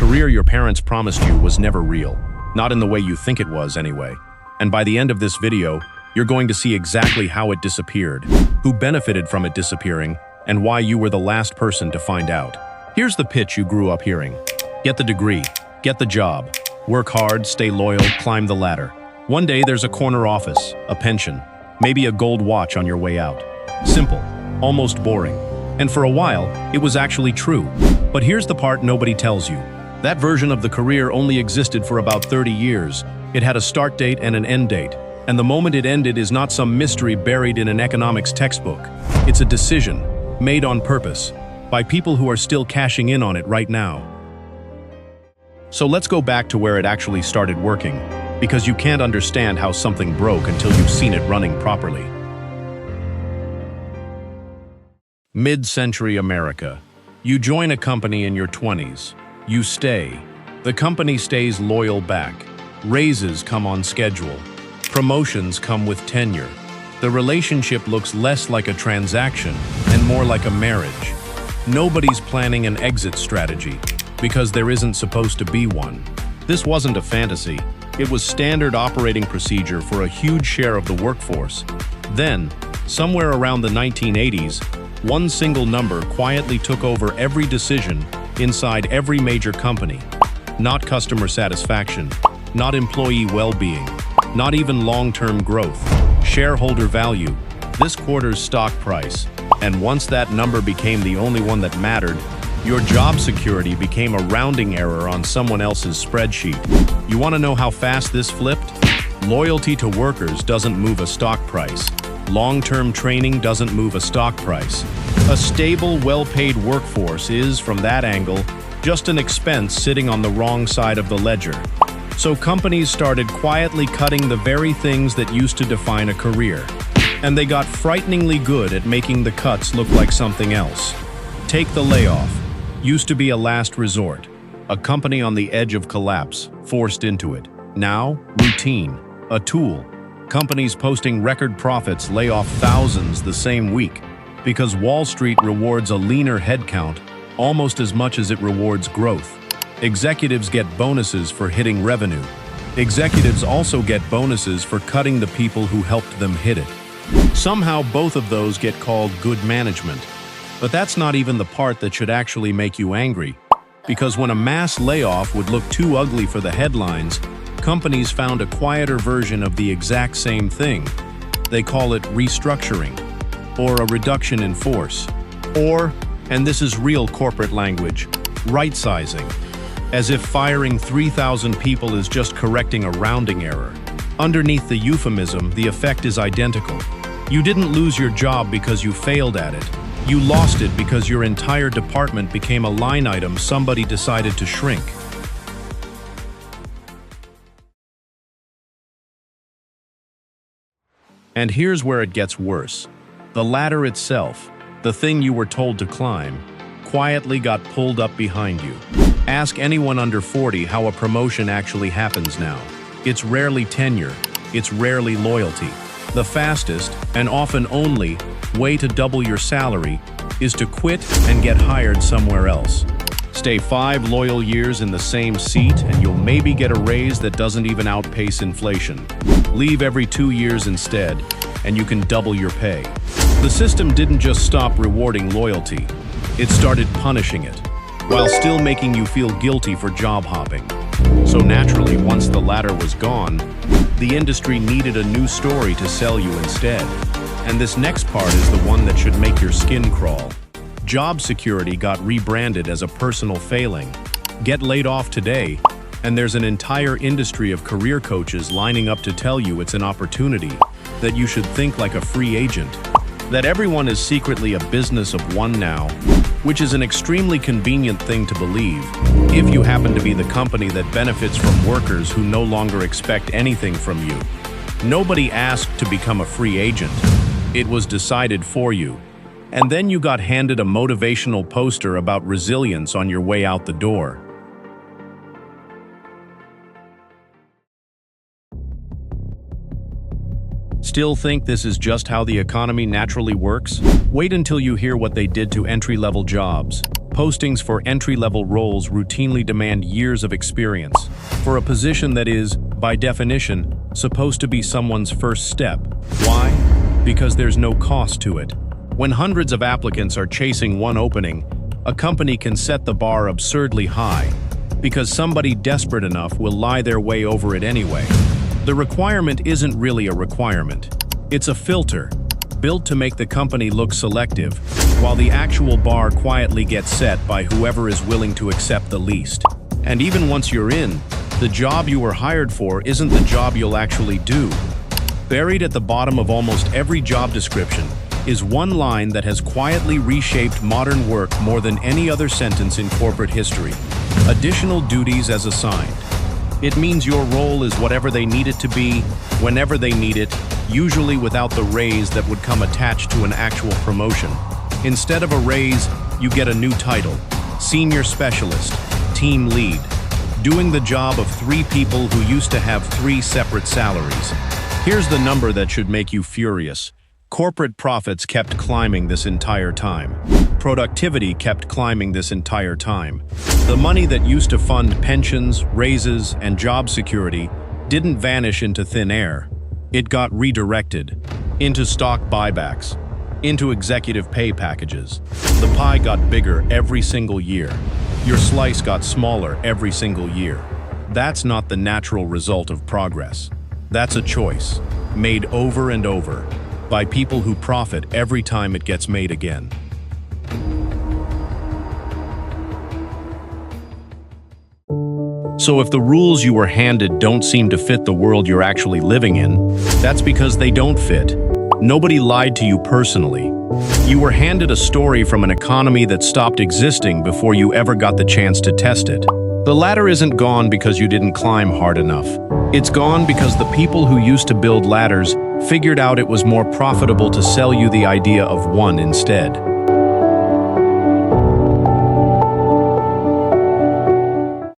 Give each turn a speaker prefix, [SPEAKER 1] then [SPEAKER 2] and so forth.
[SPEAKER 1] career your parents promised you was never real. Not in the way you think it was, anyway. And by the end of this video, you're going to see exactly how it disappeared, who benefited from it disappearing, and why you were the last person to find out. Here's the pitch you grew up hearing. Get the degree, get the job, work hard, stay loyal, climb the ladder. One day there's a corner office, a pension, maybe a gold watch on your way out. Simple, almost boring. And for a while, it was actually true. But here's the part nobody tells you. That version of the career only existed for about 30 years. It had a start date and an end date. And the moment it ended is not some mystery buried in an economics textbook. It's a decision, made on purpose, by people who are still cashing in on it right now. So let's go back to where it actually started working, because you can't understand how something broke until you've seen it running properly. Mid-century America. You join a company in your 20s. You stay. The company stays loyal back. Raises come on schedule. Promotions come with tenure. The relationship looks less like a transaction and more like a marriage. Nobody's planning an exit strategy, because there isn't supposed to be one. This wasn't a fantasy. It was standard operating procedure for a huge share of the workforce. Then, somewhere around the 1980s, one single number quietly took over every decision inside every major company. Not customer satisfaction, not employee well-being, not even long-term growth, shareholder value, this quarter's stock price. And once that number became the only one that mattered, your job security became a rounding error on someone else's spreadsheet. You want to know how fast this flipped? Loyalty to workers doesn't move a stock price. Long-term training doesn't move a stock price. A stable, well-paid workforce is, from that angle, just an expense sitting on the wrong side of the ledger. So companies started quietly cutting the very things that used to define a career. And they got frighteningly good at making the cuts look like something else. Take the layoff. Used to be a last resort. A company on the edge of collapse, forced into it. Now, routine. A tool. Companies posting record profits lay off thousands the same week, because Wall Street rewards a leaner headcount almost as much as it rewards growth. Executives get bonuses for hitting revenue. Executives also get bonuses for cutting the people who helped them hit it. Somehow both of those get called good management. But that's not even the part that should actually make you angry. Because when a mass layoff would look too ugly for the headlines, companies found a quieter version of the exact same thing. They call it restructuring, or a reduction in force, or, and this is real corporate language, right-sizing, as if firing 3,000 people is just correcting a rounding error. Underneath the euphemism, the effect is identical. You didn't lose your job because you failed at it. You lost it because your entire department became a line item somebody decided to shrink. And here's where it gets worse. The ladder itself, the thing you were told to climb, quietly got pulled up behind you. Ask anyone under 40 how a promotion actually happens now. It's rarely tenure, it's rarely loyalty. The fastest, and often only, way to double your salary is to quit and get hired somewhere else. Stay 5 loyal years in the same seat and you'll maybe get a raise that doesn't even outpace inflation. Leave every 2 years instead, and you can double your pay. The system didn't just stop rewarding loyalty, it started punishing it, while still making you feel guilty for job hopping. So naturally, once the ladder was gone, the industry needed a new story to sell you instead. And this next part is the one that should make your skin crawl. Job security got rebranded as a personal failing. Get laid off today, and there's an entire industry of career coaches lining up to tell you it's an opportunity, that you should think like a free agent, that everyone is secretly a business of one now, which is an extremely convenient thing to believe if you happen to be the company that benefits from workers who no longer expect anything from you. Nobody asked to become a free agent. It was decided for you. And then you got handed a motivational poster about resilience on your way out the door. Still think this is just how the economy naturally works? Wait until you hear what they did to entry-level jobs. Postings for entry-level roles routinely demand years of experience for a position that is, by definition, supposed to be someone's first step. Why? Because there's no cost to it. When hundreds of applicants are chasing one opening, a company can set the bar absurdly high, because somebody desperate enough will lie their way over it anyway. The requirement isn't really a requirement. It's a filter, built to make the company look selective, while the actual bar quietly gets set by whoever is willing to accept the least. And even once you're in, the job you were hired for isn't the job you'll actually do. Buried at the bottom of almost every job description is one line that has quietly reshaped modern work more than any other sentence in corporate history. Additional duties as assigned. It means your role is whatever they need it to be, whenever they need it, usually without the raise that would come attached to an actual promotion. Instead of a raise, you get a new title: Senior Specialist, Team Lead, doing the job of 3 people who used to have 3 separate salaries. Here's the number that should make you furious. Corporate profits kept climbing this entire time. Productivity kept climbing this entire time. The money that used to fund pensions, raises, and job security didn't vanish into thin air. It got redirected into stock buybacks, into executive pay packages. The pie got bigger every single year. Your slice got smaller every single year. That's not the natural result of progress. That's a choice, made over and over, by people who profit every time it gets made again. So if the rules you were handed don't seem to fit the world you're actually living in, that's because they don't fit. Nobody lied to you personally. You were handed a story from an economy that stopped existing before you ever got the chance to test it. The ladder isn't gone because you didn't climb hard enough. It's gone because the people who used to build ladders figured out it was more profitable to sell you the idea of one instead.